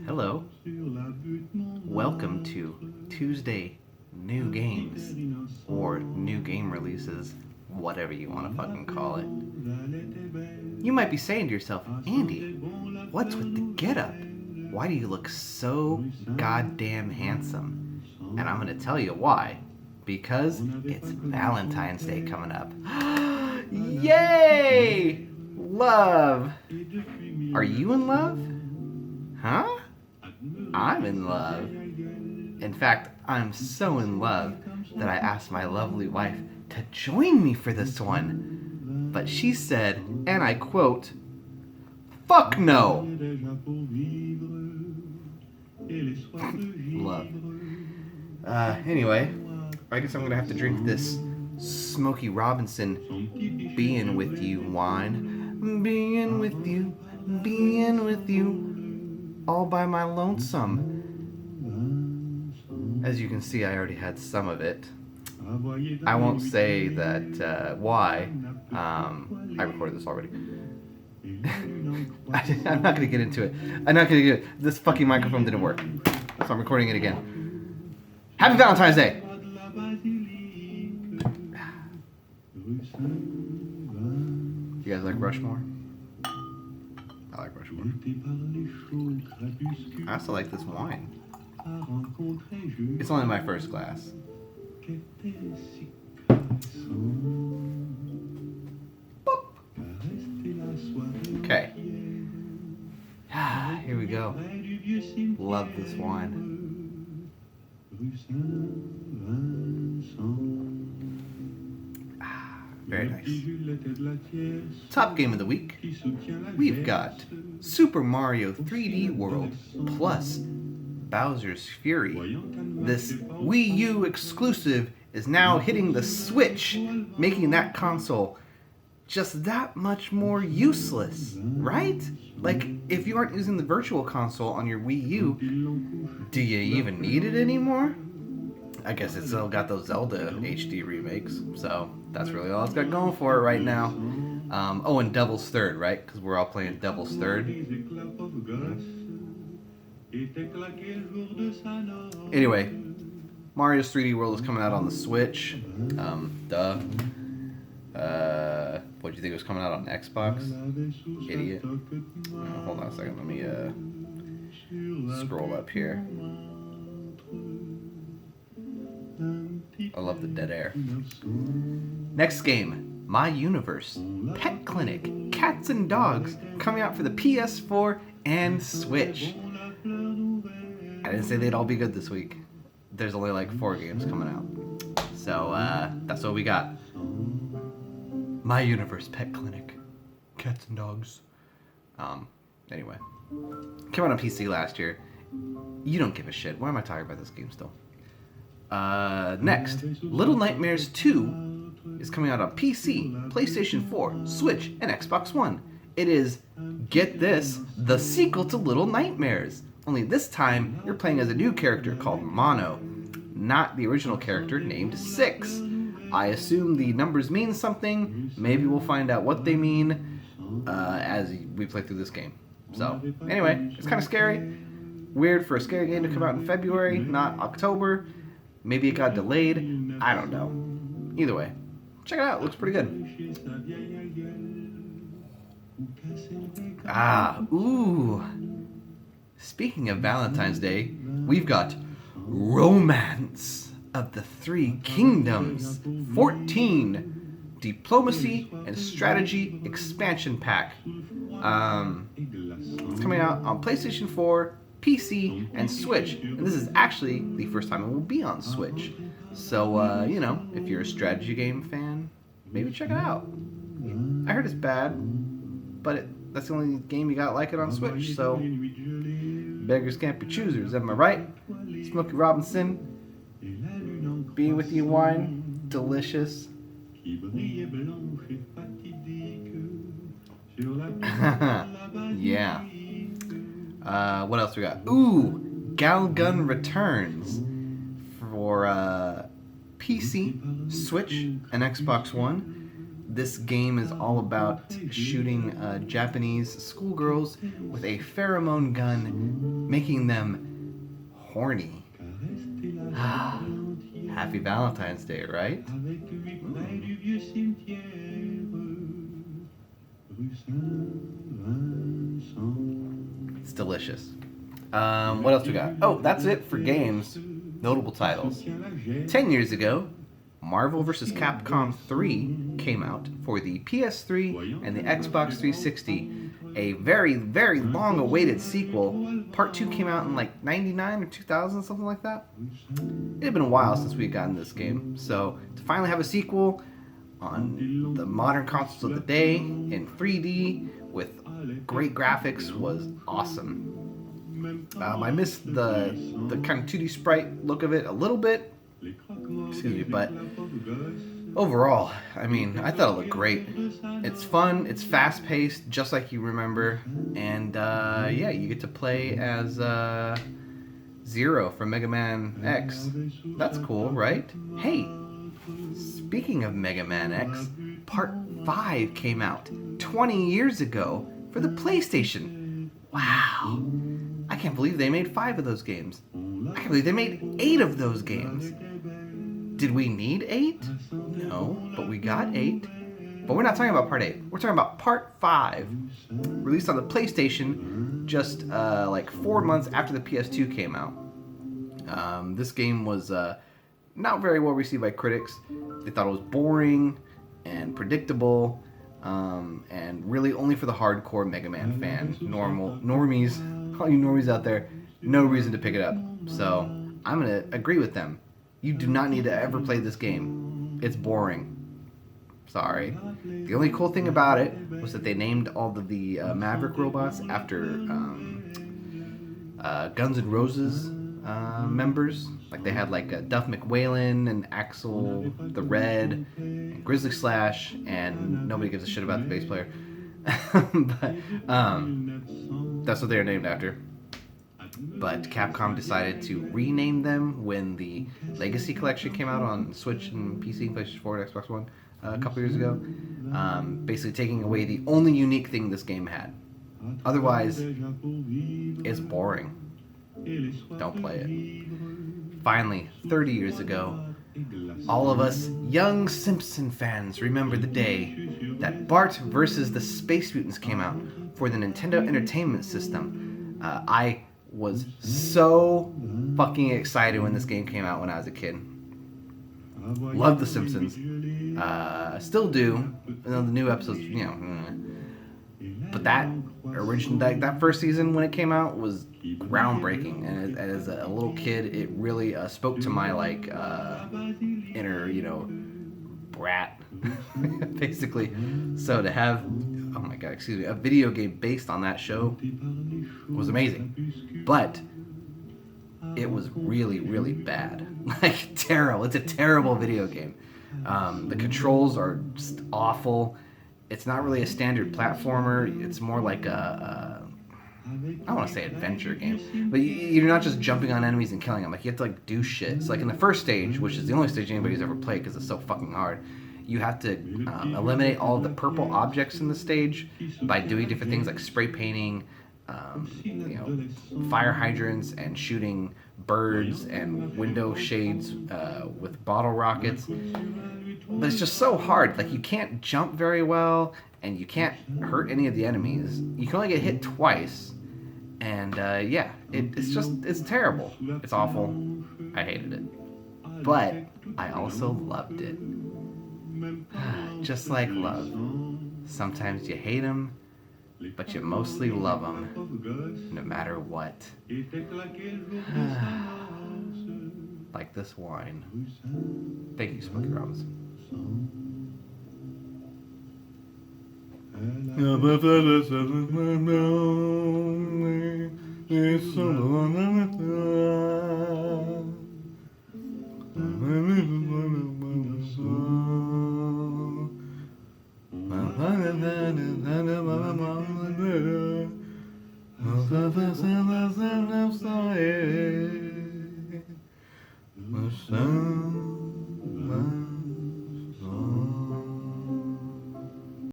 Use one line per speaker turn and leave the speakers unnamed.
Hello. Welcome to Tuesday New Games, or New Game Releases, whatever you want to fucking call it. You might be saying to yourself, Andy, what's with the getup? Why do you look so goddamn handsome? And I'm going to tell you why. Because it's Valentine's Day coming up. Yay! Love! Are you in love? Huh? I'm in love. In fact, I'm so in love that I asked my lovely wife to join me for this one. But she said, and I quote, "Fuck no!" Love. Anyway, I guess I'm gonna have to drink this Smokey Robinson Being With You wine. Being with you, all by my lonesome. As you can see, I already had some of it. I won't say that why. I recorded this already. I'm not gonna get into it. This fucking microphone didn't work, so I'm recording it again. Happy Valentine's Day! You guys like Rushmore? I like Rushmore. I also like this wine. It's only my first glass. Okay. Here we go. Love this wine. Very nice. Top game of the week. We've got Super Mario 3D World plus Bowser's Fury. This Wii U exclusive is now hitting the Switch, making that console just that much more useless, right? Like, if you aren't using the Virtual Console on your Wii U, do you even need it anymore? I guess it's still got those Zelda HD remakes, so that's really all it's got going for it right now. Oh, and Devil's Third, right? Because we're all playing Devil's Third. Anyway, Mario's 3D World is coming out on the Switch. Duh. What do you think was coming out on Xbox? Idiot. Hold on a second. Let me scroll up here. I love the dead air. Next game, My Universe, Pet Clinic, Cats and Dogs, coming out for the PS4 and Switch. I didn't say they'd all be good this week. There's only like 4 games coming out. So, that's what we got. My Universe, Pet Clinic, Cats and Dogs. Anyway. Came out on PC last year. You don't give a shit. Why am I talking about this game still? Next, Little Nightmares 2 is coming out on PC, PlayStation 4, Switch, and Xbox One. It is, get this, the sequel to Little Nightmares. Only this time, you're playing as a new character called Mono, not the original character named Six. I assume the numbers mean something. Maybe we'll find out what they mean as we play through this game. So, anyway, it's kind of scary. Weird for a scary game to come out in February, not October. Maybe it got delayed. I don't know. Either way, check it out. It looks pretty good. Ooh. Speaking of Valentine's Day, we've got Romance of the Three Kingdoms 14 Diplomacy and Strategy Expansion Pack. It's coming out on PlayStation 4, PC, and Switch. And this is actually the first time it will be on Switch. So, if you're a strategy game fan, maybe check it out. I heard it's bad, but that's the only game you got like it on Switch, so beggars can't be choosers, am I right? Smokey Robinson, Being With You wine, delicious. Yeah. What else we got? Ooh, Galgun Returns for PC, Switch, and Xbox One. This game is all about shooting Japanese schoolgirls with a pheromone gun, making them horny. Happy Valentine's Day, right? It's delicious. What else we got? Oh, that's it for games. Notable titles. 10 years ago, Marvel vs. Capcom 3 came out for the PS3 and the Xbox 360. A very, very long awaited sequel. Part 2 came out in like 99 or 2000, something like that. It had been a while since we had gotten this game. So to finally have a sequel on the modern consoles of the day in 3D with great graphics was awesome. I missed the kind of 2D sprite look of it a little bit. Excuse me, but overall, I mean, I thought it looked great. It's fun, it's fast-paced, just like you remember, and yeah, you get to play as Zero from Mega Man X. That's cool, right? Hey, speaking of Mega Man X, Part 5 came out 20 years ago for the PlayStation. Wow. I can't believe they made 5 of those games. I can't believe they made 8 of those games. Did we need 8? No, but we got 8. But we're not talking about Part 8. We're talking about Part 5, released on the PlayStation just like 4 months after the PS2 came out. This game was not very well received by critics. They thought it was boring and predictable, and really only for the hardcore Mega Man fan. Normies, all you normies out there, no reason to pick it up. So I'm gonna agree with them. You do not need to ever play this game. It's boring. Sorry. The only cool thing about it was that they named all of the Maverick robots after Guns N' Roses members. Like they had like Duff McWhalen and Axel the Red and Grizzly Slash, and nobody gives a shit about the bass player. But that's what they were named after. But Capcom decided to rename them when the Legacy Collection came out on Switch and PC, PlayStation 4, and Xbox One a couple years ago. Basically taking away the only unique thing this game had. Otherwise, it's boring. Don't play it. Finally, 30 years ago, all of us young Simpson fans remember the day that Bart vs. the Space Mutants came out for the Nintendo Entertainment System. I was so fucking excited when this game came out when I was a kid. Loved The Simpsons. Still do. The new episodes, you know. But that that first season when it came out was groundbreaking, and as a little kid, it really spoke to my like inner, you know, brat, basically. So to have, oh my god, excuse me, a video game based on that show was amazing, but it was really, really bad. Like terrible. It's a terrible video game. The controls are just awful. It's not really a standard platformer. It's more like a I don't want to say adventure game, but you're not just jumping on enemies and killing them. Like you have to like do shit. It's like in the first stage, which is the only stage anybody's ever played because it's so fucking hard. You have to eliminate all of the purple objects in the stage by doing different things like spray painting, you know, fire hydrants and shooting birds and window shades with bottle rockets. But it's just so hard. Like you can't jump very well, and you can't hurt any of the enemies. You can only get hit twice, and yeah, it's terrible. It's awful. I hated it, but I also loved it. Just like love. Sometimes you hate them, but you mostly love them, no matter what. Like this wine. Thank you, Smokey Robinson. The sun